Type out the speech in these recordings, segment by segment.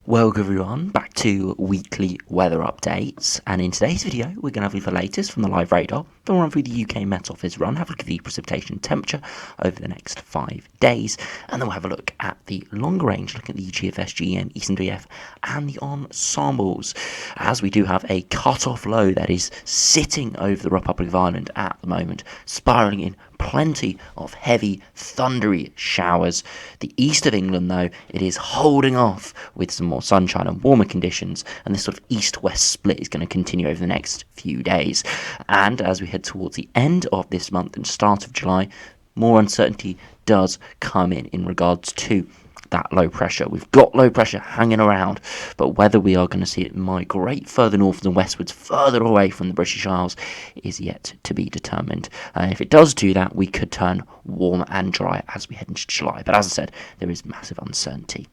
Welcome everyone back to weekly weather updates, and in today's video we're going to have the latest from the live radar. Then we'll run through the UKMO Run, have a look at the precipitation temperature over the next 5 days, and then we'll have a look at the longer range, look at the GFS, ECMWF and the Ensembles, as we do have a cut-off low that is sitting over the Republic of Ireland at the moment, spiralling in plenty of heavy thundery showers. The east of England, though, it is holding off with some more sunshine and warmer conditions, and this sort of east-west split is going to continue over the next few days. And as we head towards the end of this month and start of July, more uncertainty does come in regards to that low pressure. We've got low pressure hanging around, but whether we are going to see it migrate further north and westwards, further away from the British Isles, is yet to be determined. If it does do that, we could turn warm and dry as we head into July. But as I said, there is massive uncertainty.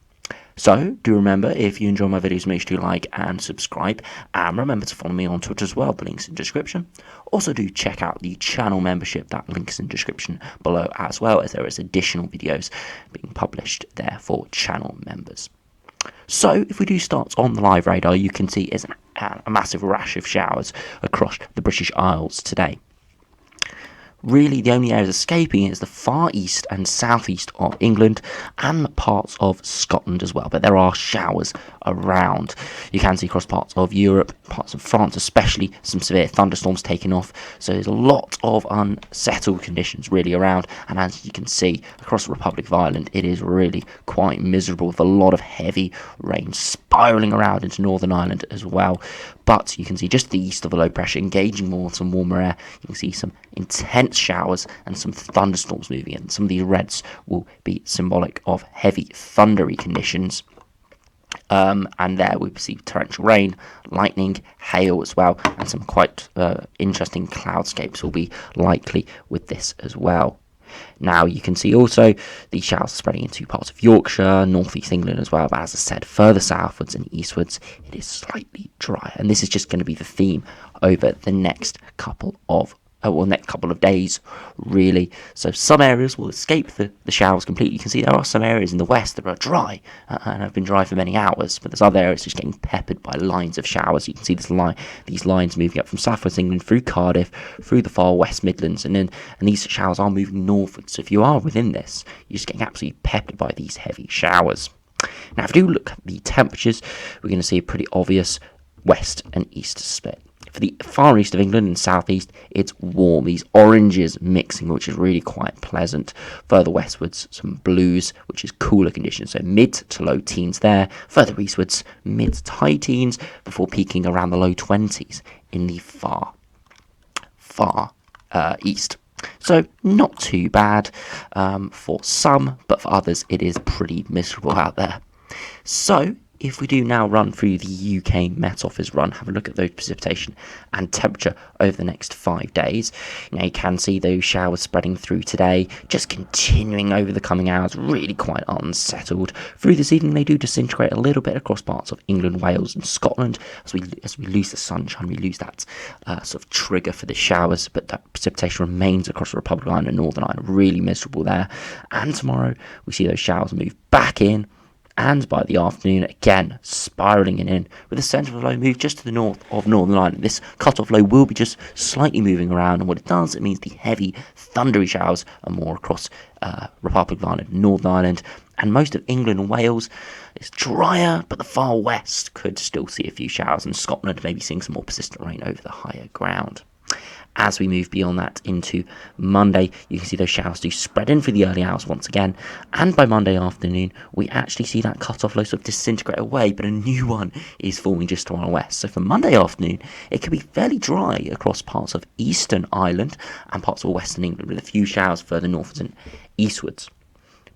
So, do remember, if you enjoy my videos, make sure you like and subscribe, and remember to follow me on Twitter as well, the link's in the description. Also do check out the channel membership, that link's in the description below, as well as there is additional videos being published there for channel members. So, if we do start on the live radar, you can see it's a massive rash of showers across the British Isles today. Really, the only areas escaping is the far east and southeast of England and parts of Scotland as well. But there are showers around. You can see across parts of Europe, parts of France especially, some severe thunderstorms taking off. So there's a lot of unsettled conditions really around. And as you can see across the Republic of Ireland, it is really quite miserable with a lot of heavy rain spiralling around into Northern Ireland as well. But you can see just the east of the low pressure engaging more with some warmer air. You can see some intense showers and some thunderstorms moving in. Some of these reds will be symbolic of heavy thundery conditions. And there we see torrential rain, lightning, hail as well, and some quite interesting cloudscapes will be likely with this as well. Now you can see also these showers are spreading into parts of Yorkshire, northeast England as well, but as I said, further southwards and eastwards it is slightly drier, and this is just going to be the theme over the next couple of days, really. So some areas will escape the showers completely. You can see there are some areas in the west that are dry and have been dry for many hours, but there's other areas just getting peppered by lines of showers. You can see these lines moving up from southwest England through Cardiff, through the far West Midlands, and these showers are moving northwards. So if you are within this, you're just getting absolutely peppered by these heavy showers. Now, if we do look at the temperatures, we're going to see a pretty obvious west and east split. For the far east of England and southeast, it's warm. These oranges mixing, which is really quite pleasant. Further westwards, some blues, which is cooler conditions. So mid to low teens there. Further eastwards, mid to high teens, before peaking around the low 20s in the far east. So not too bad for some, but for others, it is pretty miserable out there. So, if we do now run through the UKMO Run, have a look at those precipitation and temperature over the next 5 days. Now you can see those showers spreading through today, just continuing over the coming hours, really quite unsettled. Through this evening they do disintegrate a little bit across parts of England, Wales and Scotland. As we lose the sunshine, we lose that sort of trigger for the showers, but that precipitation remains across the Republic of Ireland and Northern Ireland, really miserable there. And tomorrow we see those showers move back in, and by the afternoon, again, spiralling in, with the centre of the low move just to the north of Northern Ireland. This cut-off low will be just slightly moving around, and what it does, it means the heavy, thundery showers are more across Republic of Ireland, Northern Ireland, and most of England and Wales. It's drier, but the far west could still see a few showers, and Scotland maybe seeing some more persistent rain over the higher ground. As we move beyond that into Monday, you can see those showers do spread in for the early hours once again, and by Monday afternoon we actually see that cut-off low sort of disintegrate away, but a new one is forming just to our west. So for Monday afternoon it could be fairly dry across parts of eastern Ireland and parts of western England, with a few showers further northwards and eastwards.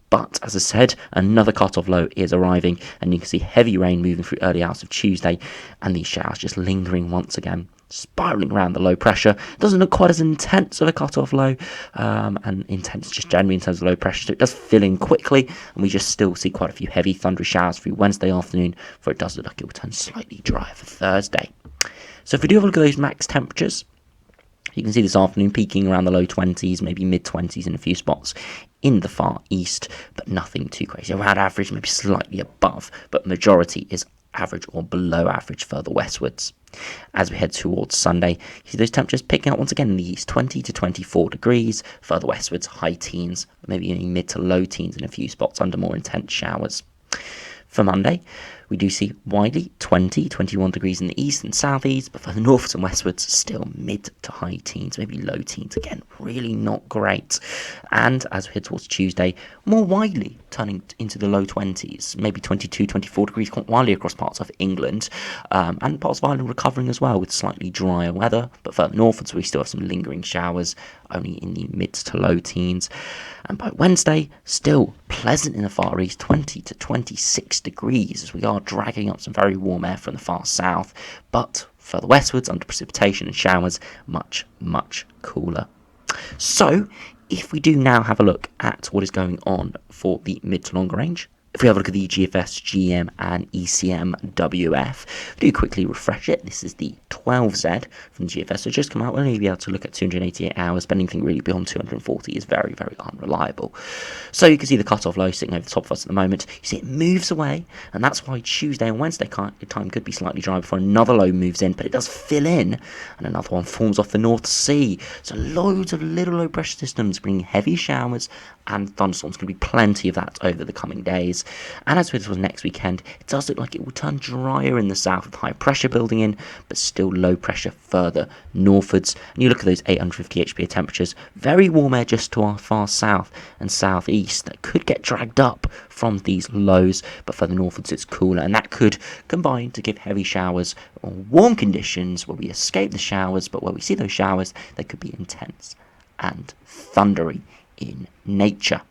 But, as I said, another cut-off low is arriving, and you can see heavy rain moving through early hours of Tuesday, and these showers just lingering once again, spiralling around the low pressure. Doesn't look quite as intense of a cut-off low, and intense just generally in terms of low pressure, so it does fill in quickly, and we just still see quite a few heavy thundery showers through Wednesday afternoon, for it does look like it will turn slightly drier for Thursday. So if we do have a look at those max temperatures, you can see this afternoon peaking around the low 20s, maybe mid 20s in a few spots in the far east, but nothing too crazy. Around average, maybe slightly above, but majority is average or below average further westwards. As we head towards Sunday, you see those temperatures picking up once again in the east, 20 to 24 degrees, further westwards, high teens, maybe mid to low teens in a few spots under more intense showers. For Monday, we do see widely 20, 21 degrees in the east and southeast, but for the northwards and westwards, still mid to high teens, maybe low teens. Again, really not great. And as we head towards Tuesday, more widely turning into the low 20s, maybe 22, 24 degrees quite widely across parts of England, and parts of Ireland recovering as well with slightly drier weather. But further northwards, we still have some lingering showers, only in the mid to low teens. And by Wednesday, still pleasant in the far east, 20 to 26 degrees, as we are dragging up some very warm air from the far south, but further westwards, under precipitation and showers, much, much cooler. So, if we do now have a look at what is going on for the mid to longer range, if we have a look at the GFS, GM and ECMWF, do quickly refresh it. This is the 12Z from the GFS, so just come out. We'll only be able to look at 288 hours, but anything really beyond 240 is very, very unreliable. So you can see the cutoff low sitting over the top of us at the moment. You see it moves away, and that's why Tuesday and Wednesday time could be slightly dry before another low moves in, but it does fill in, and another one forms off the North Sea. So loads of little low pressure systems bringing heavy showers and thunderstorms. Going to be plenty of that over the coming days. And as this was next weekend, it does look like it will turn drier in the south with high pressure building in, but still low pressure further northwards. And you look at those 850 HPA temperatures, very warm air just to our far south and southeast that could get dragged up from these lows, but further northwards it's cooler, and that could combine to give heavy showers or warm conditions where we escape the showers, but where we see those showers, they could be intense and thundery in nature.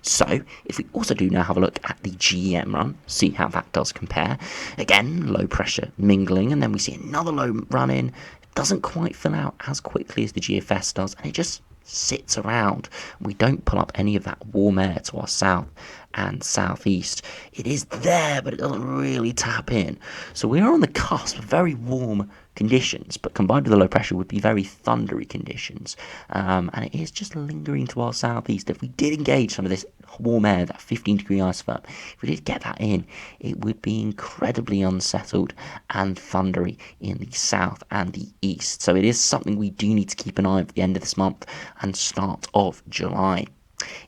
So, if we also do now have a look at the GEM run, see how that does compare. Again, low pressure mingling, and then we see another low run in. It doesn't quite fill out as quickly as the GFS does, and it just sits around. We don't pull up any of that warm air to our south and southeast. It is there, but it doesn't really tap in. So we're on the cusp of very warm conditions, but combined with the low pressure would be very thundery conditions. And it is just lingering to our southeast. If we did engage some of this warm air, that 15-degree isotherm, if we did get that in, it would be incredibly unsettled and thundery in the south and the east. So it is something we do need to keep an eye on for the end of this month and start of July.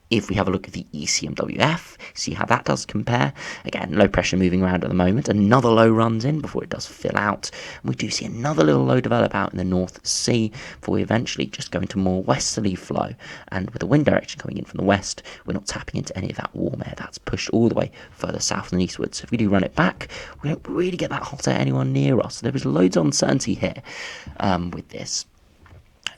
If we have a look at the ECMWF, see how that does compare. Again, low pressure moving around at the moment. Another low runs in before it does fill out. And we do see another little low develop out in the North Sea before we eventually just go into more westerly flow. And with the wind direction coming in from the west, we're not tapping into any of that warm air. That's pushed all the way further south and eastwards. So if we do run it back, we don't really get that hot air anywhere near us. So there is loads of uncertainty here with this.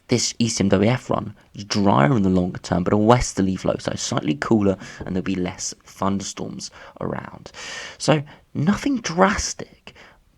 This ECMWF run is drier in the longer term, but a westerly flow, so slightly cooler, and there'll be less thunderstorms around. So nothing drastic,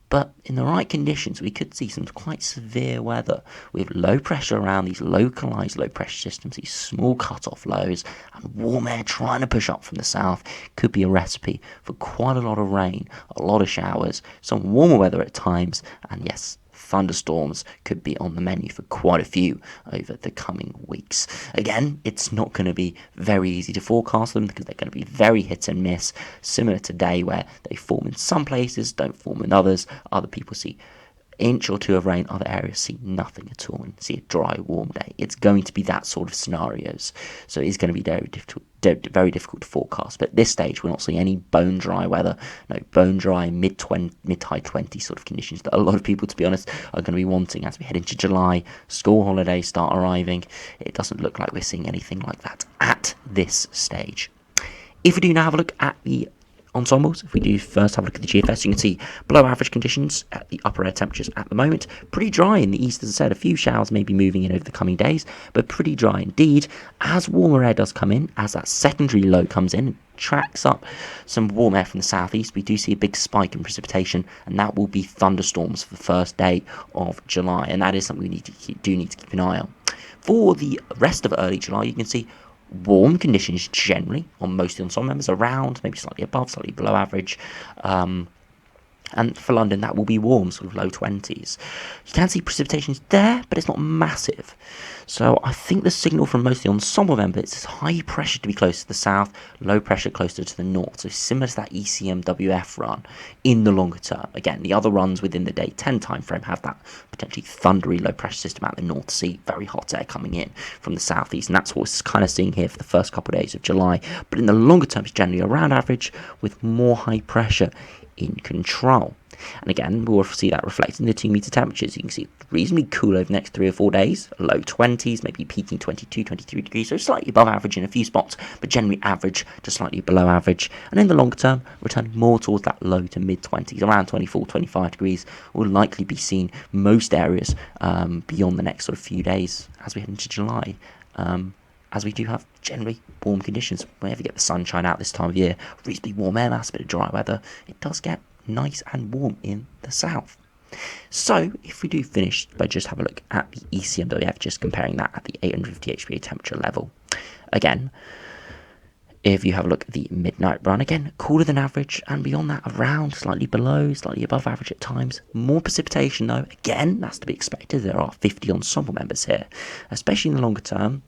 but in the right conditions, we could see some quite severe weather with low pressure around these localized low pressure systems, these small cut-off lows, and warm air trying to push up from the south. Could be a recipe for quite a lot of rain, a lot of showers, some warmer weather at times, and yes, thunderstorms could be on the menu for quite a few over the coming weeks. Again, it's not going to be very easy to forecast them because they're going to be very hit and miss, similar to today where they form in some places, don't form in others. Other people see inch or two of rain, other areas see nothing at all and see a dry, warm day. It's going to be that sort of scenarios. So it's going to be very difficult to forecast. But at this stage, we're not seeing any bone dry weather. No, bone dry, mid-high 20 sort of conditions that a lot of people, to be honest, are going to be wanting as we head into July. School holidays start arriving. It doesn't look like we're seeing anything like that at this stage. If we do now have a look at the ensembles, if we do first have a look at the GFS, you can see below average conditions at the upper air temperatures at the moment. Pretty dry in the east, as I said. A few showers may be moving in over the coming days, but pretty dry indeed. As warmer air does come in, as that secondary low comes in, tracks up some warm air from the southeast, we do see a big spike in precipitation, and that will be thunderstorms for the first day of July, and that is something we need to keep an eye on. For the rest of early July, you can see warm conditions generally on most of the ensemble members, around maybe slightly above, slightly below average, And for London, that will be warm, sort of low 20s. You can see precipitation is there, but it's not massive. So I think the signal from most of the ensemble members is high pressure to be close to the south, low pressure closer to the north. So similar to that ECMWF run in the longer term. Again, the other runs within the day 10 time frame have that potentially thundery low pressure system out the North Sea, very hot air coming in from the southeast, and that's what we're kind of seeing here for the first couple of days of July. But in the longer term, it's generally around average with more high pressure in control. And again, we'll see that reflected in the 2-meter temperatures. You can see it's reasonably cool over the next 3 or 4 days, low 20s, maybe peaking 22, 23 degrees, so slightly above average in a few spots, but generally average to slightly below average. And in the longer term, returning more towards that low to mid 20s, around 24, 25 degrees, will likely be seen most areas beyond the next sort of few days as we head into July. As we do have generally warm conditions. Whenever you get the sunshine out this time of year, reasonably warm air mass, a bit of dry weather, it does get nice and warm in the south. So if we do finish by just have a look at the ECMWF, just comparing that at the 850 HPA temperature level. Again, if you have a look at the midnight run, again, cooler than average, and beyond that, around, slightly below, slightly above average at times. More precipitation, though, again, that's to be expected. There are 50 ensemble members here, especially in the longer term.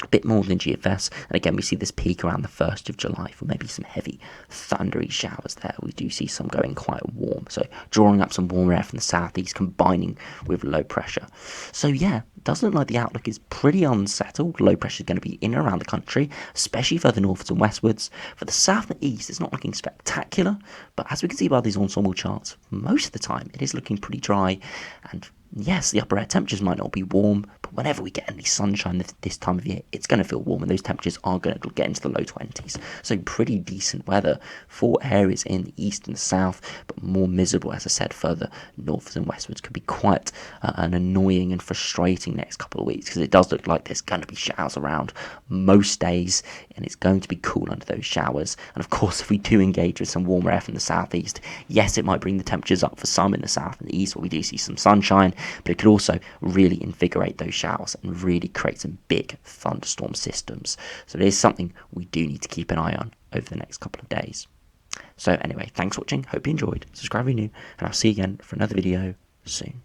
A bit more than GFS, and again we see this peak around the 1st of July for maybe some heavy thundery showers there. We do see some going quite warm, so drawing up some warmer air from the southeast combining with low pressure. So yeah, it does look like the outlook is pretty unsettled. Low pressure is going to be in and around the country, especially further northwards and westwards. For the south and east, it's not looking spectacular, but as we can see by these ensemble charts, most of the time it is looking pretty dry. And yes, the upper air temperatures might not be warm, but whenever we get any sunshine this time of year, it's going to feel warm, and those temperatures are going to get into the low 20s. So pretty decent weather for areas in the east and the south, but more miserable, as I said, further northwards and westwards. Could be quite an annoying and frustrating next couple of weeks, because it does look like there's going to be showers around most days, and it's going to be cool under those showers. And of course, if we do engage with some warmer air from the southeast, yes, it might bring the temperatures up for some in the south and the east, where we do see some sunshine, but it could also really invigorate those showers and really create some big thunderstorm systems. So it is something we do need to keep an eye on over the next couple of days. So anyway, thanks for watching, hope you enjoyed, subscribe if you're new, and I'll see you again for another video soon.